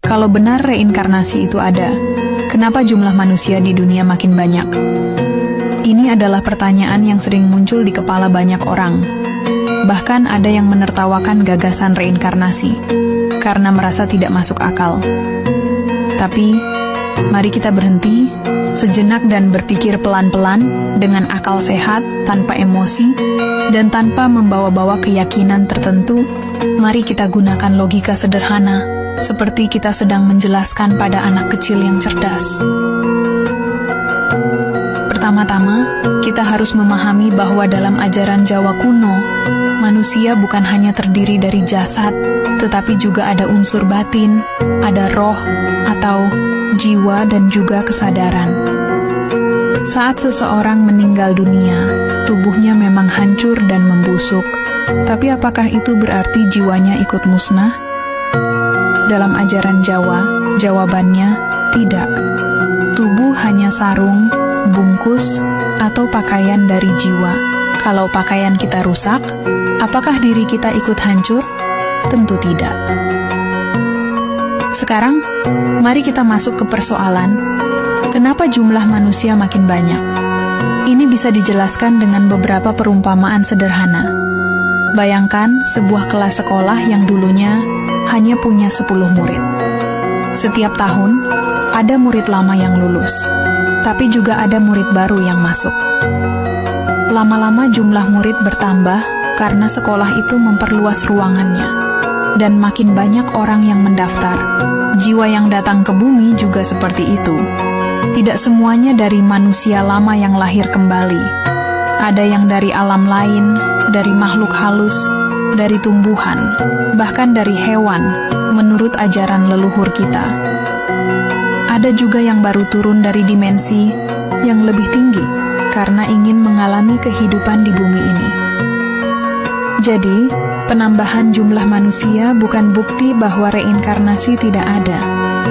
Kalau benar reinkarnasi itu ada, kenapa jumlah manusia di dunia makin banyak? Ini adalah pertanyaan yang sering muncul di kepala banyak orang. Bahkan ada yang menertawakan gagasan reinkarnasi, karena merasa tidak masuk akal. Tapi, mari kita berhenti sejenak dan berpikir pelan-pelan dengan akal sehat, tanpa emosi, dan tanpa membawa-bawa keyakinan tertentu. Mari kita gunakan logika sederhana, seperti kita sedang menjelaskan pada anak kecil yang cerdas. Pertama-tama, kita harus memahami bahwa dalam ajaran Jawa kuno, manusia bukan hanya terdiri dari jasad, tetapi juga ada unsur batin, ada roh, atau jiwa dan juga kesadaran. Saat seseorang meninggal dunia, tubuhnya memang hancur dan membusuk, tapi apakah itu berarti jiwanya ikut musnah? Dalam ajaran Jawa, jawabannya tidak. Tubuh hanya sarung, bungkus, atau pakaian dari jiwa. Kalau pakaian kita rusak, apakah diri kita ikut hancur? Tentu tidak. Sekarang, mari kita masuk ke persoalan, kenapa jumlah manusia makin banyak? Ini bisa dijelaskan dengan beberapa perumpamaan sederhana. Bayangkan sebuah kelas sekolah yang dulunya hanya punya 10 murid. Setiap tahun, ada murid lama yang lulus, tapi juga ada murid baru yang masuk. Lama-lama jumlah murid bertambah karena sekolah itu memperluas ruangannya, dan makin banyak orang yang mendaftar. Jiwa yang datang ke bumi juga seperti itu. Tidak semuanya dari manusia lama yang lahir kembali. Ada yang dari alam lain, dari makhluk halus, dari tumbuhan, bahkan dari hewan, menurut ajaran leluhur kita. Ada juga yang baru turun dari dimensi yang lebih tinggi, karena ingin mengalami kehidupan di bumi ini. Jadi, penambahan jumlah manusia bukan bukti bahwa reinkarnasi tidak ada.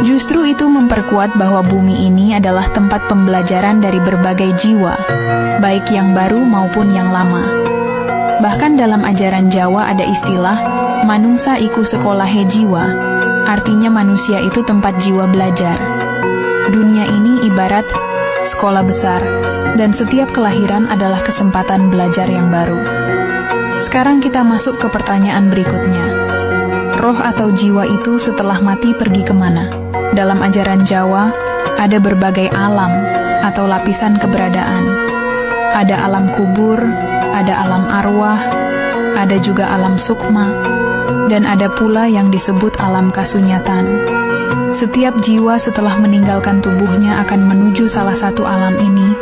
Justru itu memperkuat bahwa bumi ini adalah tempat pembelajaran dari berbagai jiwa, baik yang baru maupun yang lama. Bahkan dalam ajaran Jawa ada istilah manungsa iku sekolahe jiwa, artinya manusia itu tempat jiwa belajar. Dunia ini ibarat sekolah besar, dan setiap kelahiran adalah kesempatan belajar yang baru. Sekarang kita masuk ke pertanyaan berikutnya. Roh atau jiwa itu setelah mati pergi kemana? Dalam ajaran Jawa, ada berbagai alam atau lapisan keberadaan. Ada alam kubur, ada alam arwah, ada juga alam sukma, dan ada pula yang disebut alam kasunyatan. Setiap jiwa setelah meninggalkan tubuhnya akan menuju salah satu alam ini,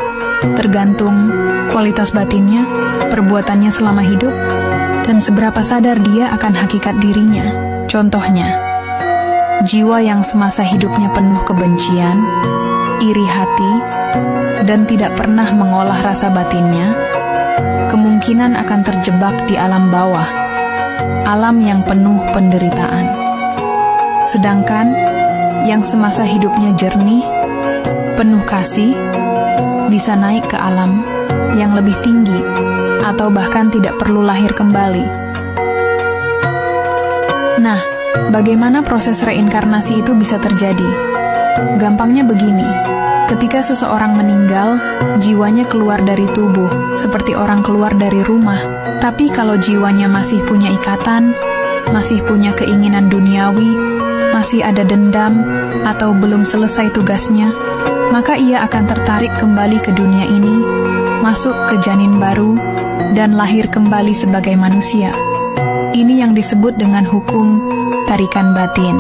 tergantung kualitas batinnya, perbuatannya selama hidup, dan seberapa sadar dia akan hakikat dirinya. Contohnya, jiwa yang semasa hidupnya penuh kebencian, iri hati, dan tidak pernah mengolah rasa batinnya, kemungkinan akan terjebak di alam bawah, alam yang penuh penderitaan. Sedangkan yang semasa hidupnya jernih, penuh kasih, bisa naik ke alam yang lebih tinggi, atau bahkan tidak perlu lahir kembali. Nah, bagaimana proses reinkarnasi itu bisa terjadi? Gampangnya begini, ketika seseorang meninggal, jiwanya keluar dari tubuh, seperti orang keluar dari rumah. Tapi kalau jiwanya masih punya ikatan, masih punya keinginan duniawi, masih ada dendam, atau belum selesai tugasnya, maka ia akan tertarik kembali ke dunia ini, masuk ke janin baru, dan lahir kembali sebagai manusia. Ini yang disebut dengan hukum tarikan batin.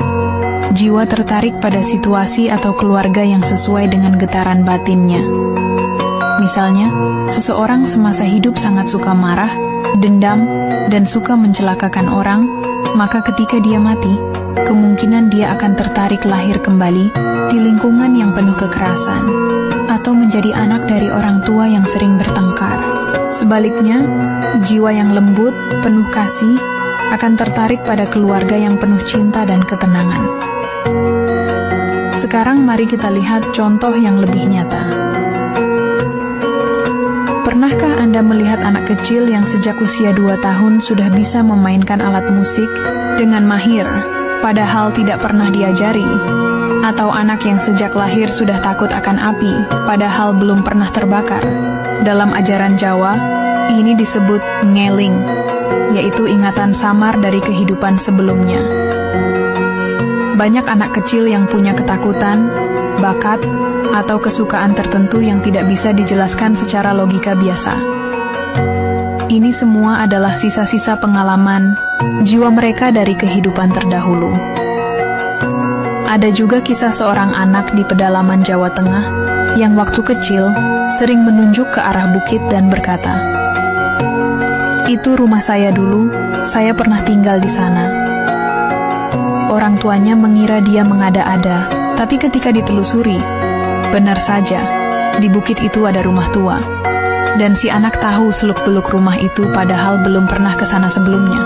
Jiwa tertarik pada situasi atau keluarga yang sesuai dengan getaran batinnya. Misalnya, seseorang semasa hidup sangat suka marah, dendam, dan suka mencelakakan orang, maka ketika dia mati, kemungkinan dia akan tertarik lahir kembali di lingkungan yang penuh kekerasan, atau menjadi anak dari orang tua yang sering bertengkar. Sebaliknya, jiwa yang lembut, penuh kasih, akan tertarik pada keluarga yang penuh cinta dan ketenangan. Sekarang mari kita lihat contoh yang lebih nyata. Pernahkah Anda melihat anak kecil yang sejak usia 2 tahun sudah bisa memainkan alat musik dengan mahir, padahal tidak pernah diajari, atau anak yang sejak lahir sudah takut akan api, padahal belum pernah terbakar. Dalam ajaran Jawa, ini disebut ngeling, yaitu ingatan samar dari kehidupan sebelumnya. Banyak anak kecil yang punya ketakutan, bakat, atau kesukaan tertentu yang tidak bisa dijelaskan secara logika biasa. Ini semua adalah sisa-sisa pengalaman jiwa mereka dari kehidupan terdahulu. Ada juga kisah seorang anak di pedalaman Jawa Tengah yang waktu kecil sering menunjuk ke arah bukit dan berkata, "Itu rumah saya dulu, saya pernah tinggal di sana." Orang tuanya mengira dia mengada-ada, tapi ketika ditelusuri, benar saja, di bukit itu ada rumah tua. Dan si anak tahu seluk-beluk rumah itu padahal belum pernah ke sana sebelumnya.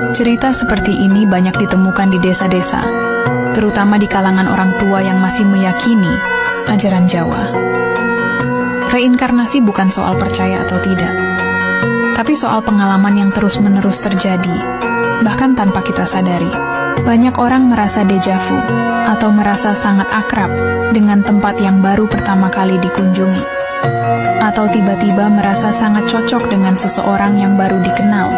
Cerita seperti ini banyak ditemukan di desa-desa, terutama di kalangan orang tua yang masih meyakini ajaran Jawa. Reinkarnasi bukan soal percaya atau tidak, tapi soal pengalaman yang terus-menerus terjadi, bahkan tanpa kita sadari. Banyak orang merasa deja vu atau merasa sangat akrab dengan tempat yang baru pertama kali dikunjungi, atau tiba-tiba merasa sangat cocok dengan seseorang yang baru dikenal.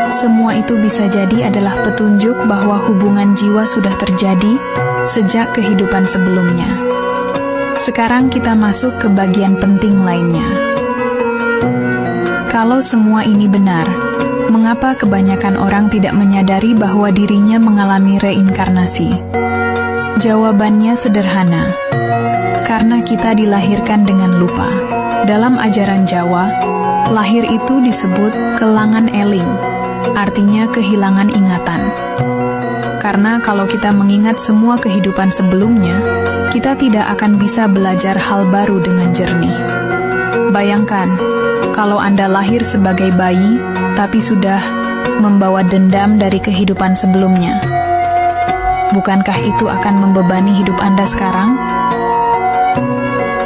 Semua itu bisa jadi adalah petunjuk bahwa hubungan jiwa sudah terjadi sejak kehidupan sebelumnya. Sekarang kita masuk ke bagian penting lainnya. Kalau semua ini benar, mengapa kebanyakan orang tidak menyadari bahwa dirinya mengalami reinkarnasi? Jawabannya sederhana, karena kita dilahirkan dengan lupa. Dalam ajaran Jawa, lahir itu disebut kelangan eling, artinya kehilangan ingatan. Karena kalau kita mengingat semua kehidupan sebelumnya, kita tidak akan bisa belajar hal baru dengan jernih. Bayangkan, kalau Anda lahir sebagai bayi, tapi sudah membawa dendam dari kehidupan sebelumnya. Bukankah itu akan membebani hidup Anda sekarang?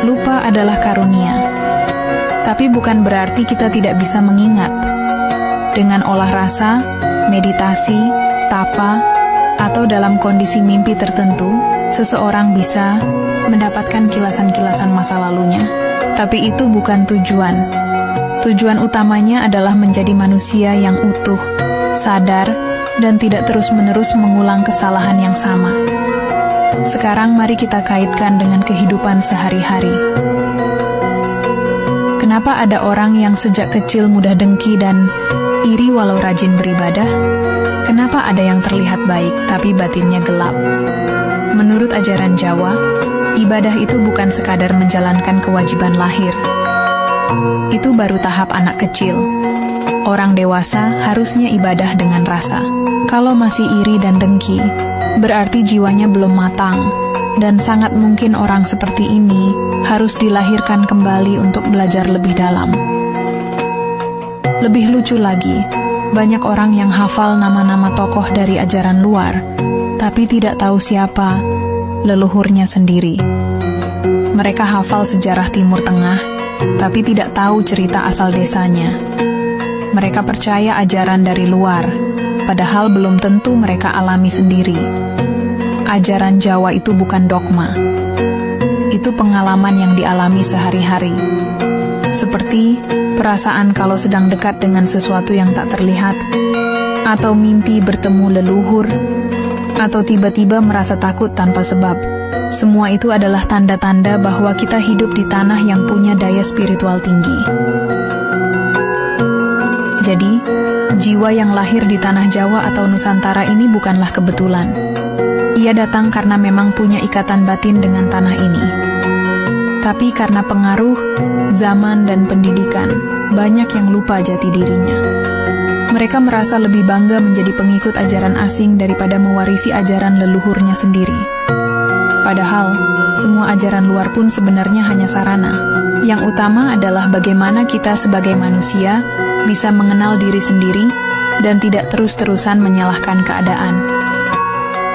Lupa adalah karunia. Tapi bukan berarti kita tidak bisa mengingat. Dengan olah rasa, meditasi, tapa, atau dalam kondisi mimpi tertentu, seseorang bisa mendapatkan kilasan-kilasan masa lalunya. Tapi itu bukan tujuan. Tujuan utamanya adalah menjadi manusia yang utuh, sadar, dan tidak terus-menerus mengulang kesalahan yang sama. Sekarang mari kita kaitkan dengan kehidupan sehari-hari. Kenapa ada orang yang sejak kecil mudah dengki dan iri walau rajin beribadah? Kenapa ada yang terlihat baik tapi batinnya gelap? Menurut ajaran Jawa, ibadah itu bukan sekadar menjalankan kewajiban lahir. Itu baru tahap anak kecil. Orang dewasa harusnya ibadah dengan rasa. Kalau masih iri dan dengki, berarti jiwanya belum matang, dan sangat mungkin orang seperti ini harus dilahirkan kembali untuk belajar lebih dalam. Lebih lucu lagi, banyak orang yang hafal nama-nama tokoh dari ajaran luar, tapi tidak tahu siapa leluhurnya sendiri. Mereka hafal sejarah Timur Tengah, tapi tidak tahu cerita asal desanya. Mereka percaya ajaran dari luar, padahal belum tentu mereka alami sendiri. Ajaran Jawa itu bukan dogma. Itu pengalaman yang dialami sehari-hari. Seperti perasaan kalau sedang dekat dengan sesuatu yang tak terlihat, atau mimpi bertemu leluhur, atau tiba-tiba merasa takut tanpa sebab. Semua itu adalah tanda-tanda bahwa kita hidup di tanah yang punya daya spiritual tinggi. Jadi, jiwa yang lahir di tanah Jawa atau Nusantara ini bukanlah kebetulan. Ia datang karena memang punya ikatan batin dengan tanah ini. Tapi karena pengaruh, zaman, dan pendidikan, banyak yang lupa jati dirinya. Mereka merasa lebih bangga menjadi pengikut ajaran asing daripada mewarisi ajaran leluhurnya sendiri. Padahal, semua ajaran luar pun sebenarnya hanya sarana. Yang utama adalah bagaimana kita sebagai manusia bisa mengenal diri sendiri dan tidak terus-terusan menyalahkan keadaan.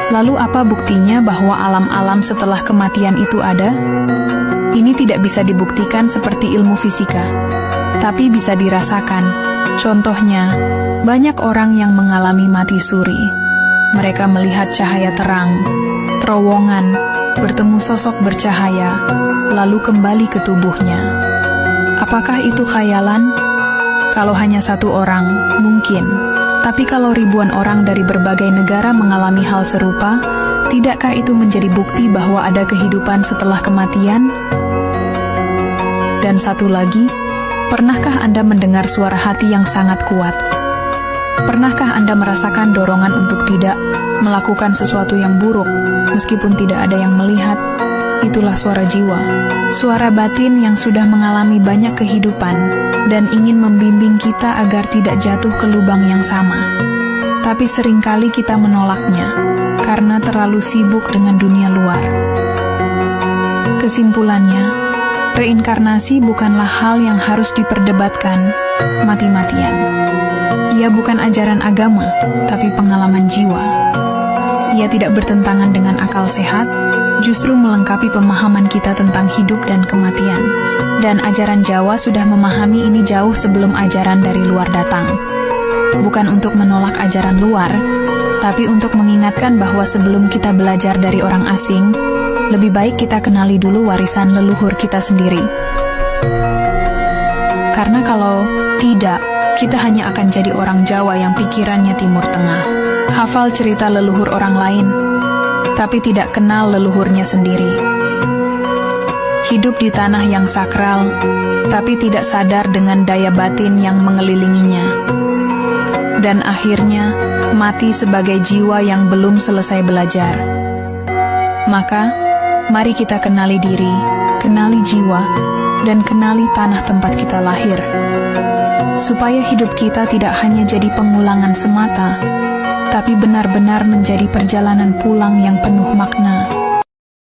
Lalu apa buktinya bahwa alam-alam setelah kematian itu ada? Ini tidak bisa dibuktikan seperti ilmu fisika, tapi bisa dirasakan. Contohnya, banyak orang yang mengalami mati suri, mereka melihat cahaya terang, terowongan, bertemu sosok bercahaya, lalu kembali ke tubuhnya. Apakah itu khayalan? Kalau hanya satu orang, mungkin. Tapi kalau ribuan orang dari berbagai negara mengalami hal serupa, tidakkah itu menjadi bukti bahwa ada kehidupan setelah kematian? Dan satu lagi, pernahkah Anda mendengar suara hati yang sangat kuat? Pernahkah Anda merasakan dorongan untuk tidak melakukan sesuatu yang buruk, meskipun tidak ada yang melihat? Itulah suara jiwa, suara batin yang sudah mengalami banyak kehidupan dan ingin membimbing kita agar tidak jatuh ke lubang yang sama. Tapi seringkali kita menolaknya, karena terlalu sibuk dengan dunia luar. Kesimpulannya, reinkarnasi bukanlah hal yang harus diperdebatkan mati-matian. Ia bukan ajaran agama, tapi pengalaman jiwa. Ia tidak bertentangan dengan akal sehat, justru melengkapi pemahaman kita tentang hidup dan kematian. Dan ajaran Jawa sudah memahami ini jauh sebelum ajaran dari luar datang. Bukan untuk menolak ajaran luar, tapi untuk mengingatkan bahwa sebelum kita belajar dari orang asing, lebih baik kita kenali dulu warisan leluhur kita sendiri. Karena kalau tidak, kita hanya akan jadi orang Jawa yang pikirannya Timur Tengah, hafal cerita leluhur orang lain, tapi tidak kenal leluhurnya sendiri. Hidup di tanah yang sakral, tapi tidak sadar dengan daya batin yang mengelilinginya. Dan akhirnya, mati sebagai jiwa yang belum selesai belajar. Maka, mari kita kenali diri, kenali jiwa, dan kenali tanah tempat kita lahir. Supaya hidup kita tidak hanya jadi pengulangan semata, tapi benar-benar menjadi perjalanan pulang yang penuh makna.